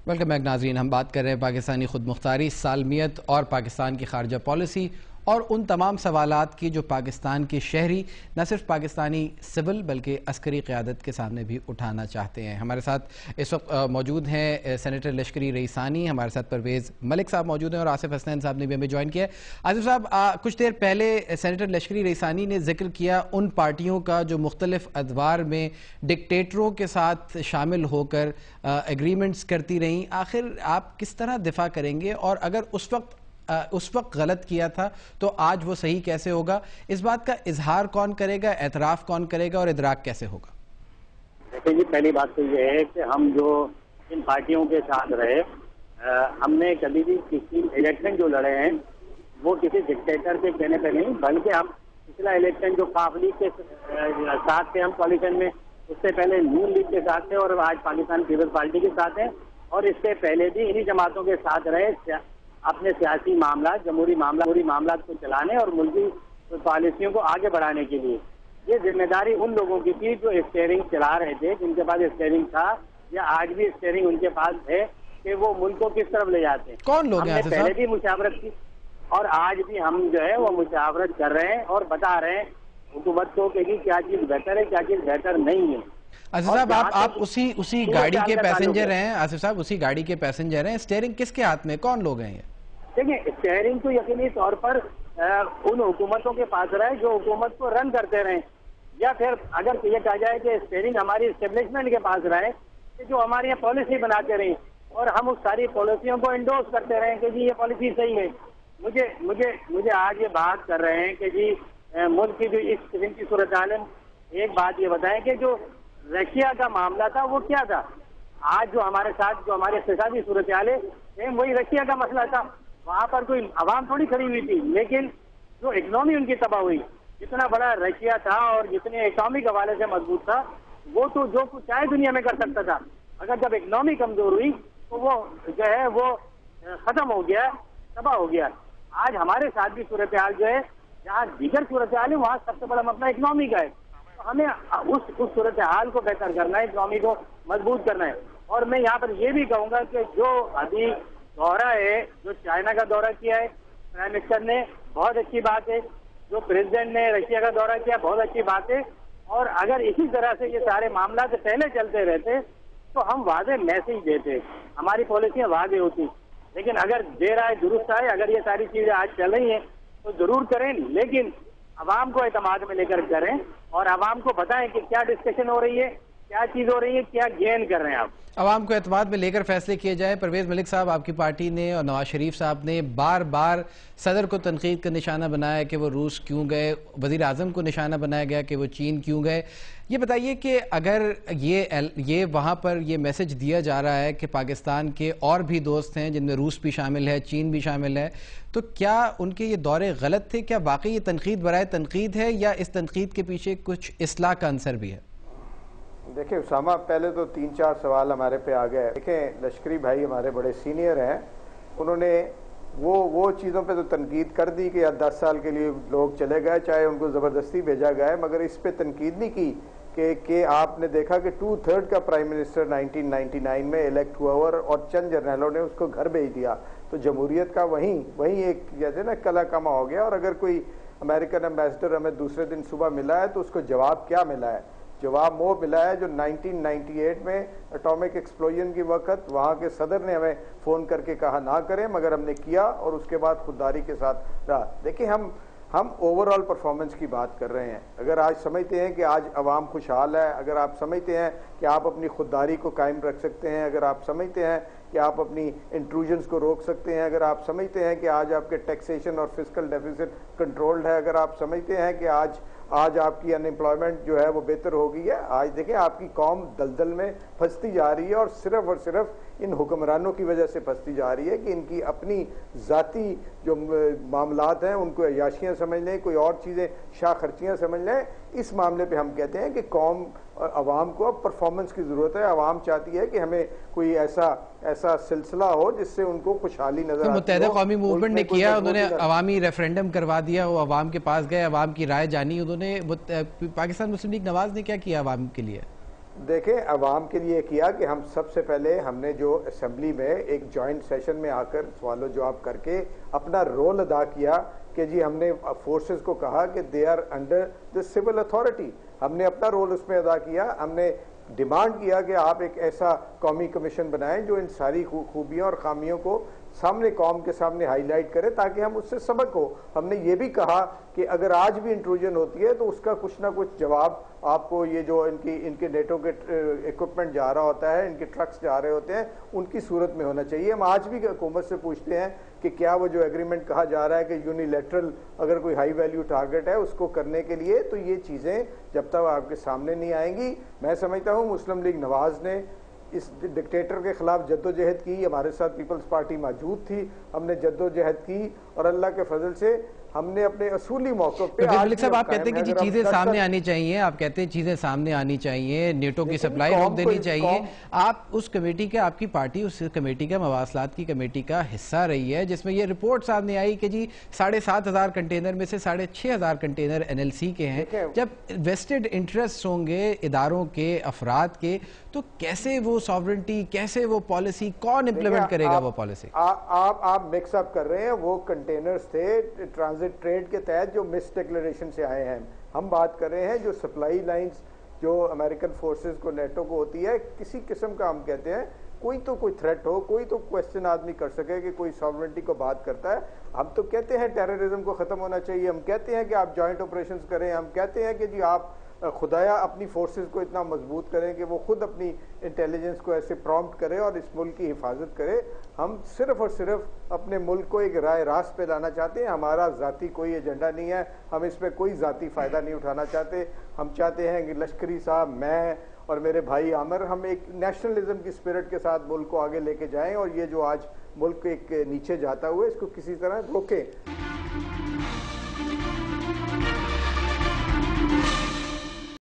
Welcome back ناظرین، ہم بات کر رہے ہیں پاکستانی خود مختاری، سالمیت اور پاکستان کی خارجہ پالیسی اور ان تمام سوالات کی جو پاکستان کے شہری نہ صرف پاکستانی سول بلکہ عسکری قیادت کے سامنے بھی اٹھانا چاہتے ہیں۔ ہمارے ساتھ اس وقت موجود ہیں سینیٹر لشکری ریسانی، ہمارے ساتھ پرویز ملک صاحب موجود ہیں اور آصف حسنین صاحب نے بھی ہمیں جوائن کیا ہے۔ آصف صاحب، کچھ دیر پہلے سینیٹر لشکری ریسانی نے ذکر کیا ان پارٹیوں کا جو مختلف ادوار میں ڈکٹیٹروں کے ساتھ شامل ہو کر ایگریمنٹس کرتی رہیں۔ آخر آپ کس طرح دفاع کریں گے، اور اگر اس وقت غلط کیا تھا تو آج وہ صحیح کیسے ہوگا؟ اس بات کا اظہار کون کرے گا، اعتراف کون کرے گا، اور ادراک کیسے ہوگا؟ دیکھیں جی، پہلی بات تو یہ ہے کہ ہم جو ان پارٹیوں کے ساتھ رہے، ہم نے کبھی بھی کسی الیکشن جو لڑے ہیں وہ کسی ڈکٹیٹر کے کہنے پہ نہیں، بلکہ ہم پچھلا الیکشن جو قاف لیگ کے ساتھ تھے ہم کوalition میں، اس سے پہلے نون لیگ کے ساتھ تھے اور آج پاکستان پیپلز پارٹی کے ساتھ ہیں، اور اس سے پہلے بھی انہی جماعتوں کے ساتھ رہے اپنے سیاسی معاملات، جمہوری معاملات کو چلانے اور ملکی پالیسیوں کو آگے بڑھانے کے لیے۔ یہ ذمہ داری ان لوگوں کی تھی جو اسٹیئرنگ چلا رہے تھے، جن کے پاس اسٹیئرنگ تھا یا آج بھی اسٹیئرنگ ان کے پاس ہے کہ وہ ملک کو کس طرف لے جاتے ہیں۔ کون لوگ ہیں؟ ہم نے پہلے بھی مشاورت کی اور آج بھی ہم جو ہے وہ مشاورت کر رہے ہیں اور بتا رہے ہیں حکومت کو کہ کیا چیز بہتر ہے، کیا چیز بہتر نہیں ہے۔ آصف صاحب، آپ اسی گاڑی کے پیسنجر ہیں؟ آصف صاحب، اسی گاڑی کے پیسنجر ہیں، اسٹیئرنگ کس کے ہاتھ میں، کون لوگ ہیں یہ؟ دیکھیں، اسٹیئرنگ تو یقینی طور پر ان حکومتوں کے پاس رہے جو حکومت کو رن کرتے رہیں، یا پھر اگر یہ کہا جائے کہ اسٹیئرنگ ہماری اسٹیبلشمنٹ کے پاس رہے کہ جو ہماری یہ پالیسی بناتے رہیں اور ہم اس ساری پالیسیوں کو انڈورس کرتے رہیں کہ جی یہ پالیسی صحیح ہے۔ مجھے آج یہ بات کر رہے ہیں کہ جی ملک کی جو اس قسم کی صورتحال ہے، ایک بات یہ بتائیں کہ جو رشیا کا معاملہ تھا وہ کیا تھا؟ آج جو ہمارے ساتھ جو ہماری اقتصادی صورتحال ہے وہی رشیا کا مسئلہ تھا۔ وہاں پر کوئی عوام تھوڑی کھڑی ہوئی تھی، لیکن جو اکنامی ان کی تباہ ہوئی، جتنا بڑا رشیا تھا اور جتنے اکنامک حوالے سے مضبوط تھا، وہ تو جو کچھ چاہے دنیا میں کر سکتا تھا، اگر جب اکنامی کمزور ہوئی تو وہ جو ہے وہ ختم ہو گیا، تباہ ہو گیا۔ آج ہمارے ساتھ بھی صورتحال جو ہے، جہاں دیگر صورتحال ہے وہاں سب سے بڑا مسئلہ اکنامی کا ہے۔ ہمیں اس صورتحال کو بہتر کرنا ہے، اکنامی کو مضبوط کرنا ہے۔ اور میں یہاں پر یہ بھی کہوں گا کہ جو ابھی دورہ ہے، جو چائنا کا دورہ کیا ہے پرائم منسٹر نے، بہت اچھی بات ہے۔ جو پریزیڈنٹ نے رشیا کا دورہ کیا، بہت اچھی بات ہے۔ اور اگر اسی طرح سے یہ سارے معاملات پہلے چلتے رہتے تو ہم واضح میسج دیتے، ہماری پالیسیاں واضح ہوتی۔ لیکن اگر دیر آئے درست آئے، اگر یہ ساری چیزیں آج چل رہی ہیں تو ضرور کریں، لیکن عوام کو اعتماد میں لے کر کریں اور عوام کو بتائیں کہ کیا ڈسکشن ہو رہی ہے، کیا چیز ہو رہی ہے، کیا گین کر رہے ہیں آپ۔ عوام کو اعتماد میں لے کر فیصلے کیے جائیں۔ پرویز ملک صاحب، آپ کی پارٹی نے اور نواز شریف صاحب نے بار بار صدر کو تنقید کا نشانہ بنایا کہ وہ روس کیوں گئے، وزیر اعظم کو نشانہ بنایا گیا کہ وہ چین کیوں گئے۔ یہ بتائیے کہ اگر یہ وہاں پر یہ میسج دیا جا رہا ہے کہ پاکستان کے اور بھی دوست ہیں جن میں روس بھی شامل ہے، چین بھی شامل ہے، تو کیا ان کے یہ دورے غلط تھے؟ کیا واقعی یہ تنقید برائے تنقید ہے یا اس تنقید کے پیچھے کچھ اصلاح کا عنصر بھی ہے؟ دیکھیں اسامہ، پہلے تو 3-4 سوال ہمارے پہ آ گئے۔ دیکھیں لشکری بھائی ہمارے بڑے سینئر ہیں، انہوں نے وہ چیزوں پہ تو تنقید کر دی کہ 10 سال کے لیے لوگ چلے گئے، چاہے ان کو زبردستی بھیجا گیا ہے، مگر اس پہ تنقید نہیں کی کہ آپ نے دیکھا کہ 2/3 کا پرائم منسٹر 1999 میں الیکٹ ہوا اور چند جرنیلوں نے اس کو گھر بھیج دیا۔ تو جمہوریت کا وہیں ایک جیسے نا کلا کما ہو گیا۔ اور اگر کوئی امریکن ایمبیسڈر ہمیں دوسرے دن صبح ملا ہے تو اس کو جواب کیا ملا ہے؟ جواب وہ ملا ہے جو 1998 میں اٹامک ایکسپلوژن کی وقت وہاں کے صدر نے ہمیں فون کر کے کہا نہ کریں، مگر ہم نے کیا اور اس کے بعد خودداری کے ساتھ رہا۔ دیکھیں ہم اوورآل پرفارمنس کی بات کر رہے ہیں۔ اگر آج سمجھتے ہیں کہ آج عوام خوشحال ہے، اگر آپ سمجھتے ہیں کہ آپ اپنی خودداری کو قائم رکھ سکتے ہیں، اگر آپ سمجھتے ہیں کہ آپ اپنی انٹروژنس کو روک سکتے ہیں، اگر آپ سمجھتے ہیں کہ آج آپ کے ٹیکسیشن اور فسکل ڈیفیسٹ کنٹرولڈ ہے، اگر آپ سمجھتے ہیں کہ آج آپ کی ان امپلائمنٹ جو ہے وہ بہتر ہو گئی ہے، آج دیکھیں آپ کی قوم دلدل میں پھنستی جا رہی ہے اور صرف ان حکمرانوں کی وجہ سے پھنستی جا رہی ہے کہ ان کی اپنی ذاتی جو معاملات ہیں ان کو عیاشیاں سمجھ لیں، کوئی اور چیزیں شاہ خرچیاں سمجھ لیں۔ اس معاملے پہ ہم کہتے ہیں کہ قوم اور عوام کو اب پرفارمنس کی ضرورت ہے۔ عوام چاہتی ہے کہ ہمیں کوئی ایسا سلسلہ ہو جس سے ان کو خوشحالی نظر آتی ہو۔ متحدہ قومی موومنٹ نے کیا، انہوں نے عوامی ریفرینڈم کروا دیا، وہ عوام کے پاس گئے، عوام کی رائے جانی، انہوں نے پاکستان مسلم لیگ نواز نے کیا کیا عوام کے لیے؟ دیکھیں عوام کے لیے کیا کہ ہم سب سے پہلے ہم نے جو اسمبلی میں ایک جوائنٹ سیشن میں آ کر سوال و جواب کر کے اپنا رول ادا کیا کہ جی ہم نے فورسز کو کہا کہ they are under the civil authority. ہم نے اپنا رول اس میں ادا کیا. ہم نے ڈیمانڈ کیا کہ آپ ایک ایسا قومی کمیشن بنائیں جو ان ساری خوبیوں اور خامیوں کو سامنے قوم کے سامنے ہائی لائٹ کرے تاکہ ہم اس سے سبق ہو. ہم نے یہ بھی کہا کہ اگر آج بھی انٹروژن ہوتی ہے تو اس کا کچھ نہ کچھ جواب آپ کو یہ جو ان کے نیٹو کے اکوپمنٹ جا رہا ہوتا ہے, ان کے ٹرکس جا رہے ہوتے ہیں, ان کی صورت میں ہونا چاہیے. ہم آج بھی حکومت سے پوچھتے ہیں کہ کیا وہ جو ایگریمنٹ کہا جا رہا ہے کہ یونیلیٹرل اگر کوئی ہائی ویلیو ٹارگٹ ہے اس کو کرنے کے لیے, تو یہ چیزیں جب تک آپ کے سامنے نہیں آئیں گی. میں سمجھتا ہوں مسلم لیگ نواز نے اس ڈکٹیٹر کے خلاف جدوجہد کی. ہمارے ساتھ پیپلز پارٹی موجود تھی, ہم نے جدوجہد کی اور اللہ کے فضل سے ہم نے اپنے اصولی موقع پہ. ملک صاحب آپ کہتے ہیں کہ چیزیں سامنے آنی چاہیے, آپ کہتے ہیں چیزیں سامنے آنی چاہیے, نیٹو کی سپلائی روک دینی چاہیے. آپ اس کمیٹی کے, آپ کی پارٹی اس کمیٹی کا, مواصلات کی کمیٹی کا حصہ رہی ہے جس میں یہ رپورٹ سامنے آئی کہ جی 7,500 کنٹینر میں سے 6,500 کنٹینر NLC کے ہیں. جب ویسٹڈ انٹرسٹ ہوں گے اداروں کے, افراد کے, تو کیسے وہ ساورنٹی, کیسے وہ پالیسی, کون امپلیمنٹ کرے گا وہ پالیسی؟ آپ مکس اپ کر رہے ہیں. وہ کنٹینرز تھے ٹرانزٹ ٹریڈ کے تحت جو مس ڈکلیریشن سے آئے ہیں. ہم بات کر رہے ہیں جو سپلائی لائنز جو امریکن فورسز کو, نیٹو کو ہوتی ہے, کسی قسم کا ہم کہتے ہیں کوئی تو کوئی تھریٹ ہو, کوئی تو کویسچن آدمی کر سکے کہ کوئی ساورنٹی کو بات کرتا ہے. ہم تو کہتے ہیں ٹیررزم کو ختم ہونا چاہیے, ہم کہتے ہیں کہ آپ جوائنٹ آپریشنز کریں, ہم کہتے ہیں کہ جی آپ خدایا اپنی فورسز کو اتنا مضبوط کریں کہ وہ خود اپنی انٹیلیجنس کو ایسے پرومپٹ کرے اور اس ملک کی حفاظت کرے. ہم صرف اور صرف اپنے ملک کو ایک راہ راست پہ لانا چاہتے ہیں. ہمارا ذاتی کوئی ایجنڈا نہیں ہے, ہم اس پہ کوئی ذاتی فائدہ نہیں اٹھانا چاہتے. ہم چاہتے ہیں کہ لشکری صاحب, میں اور میرے بھائی عامر, ہم ایک نیشنلزم کی اسپرٹ کے ساتھ ملک کو آگے لے کے جائیں اور یہ جو آج ملک ایک نیچے جاتا ہوا ہے اس کو کسی طرح روکیں.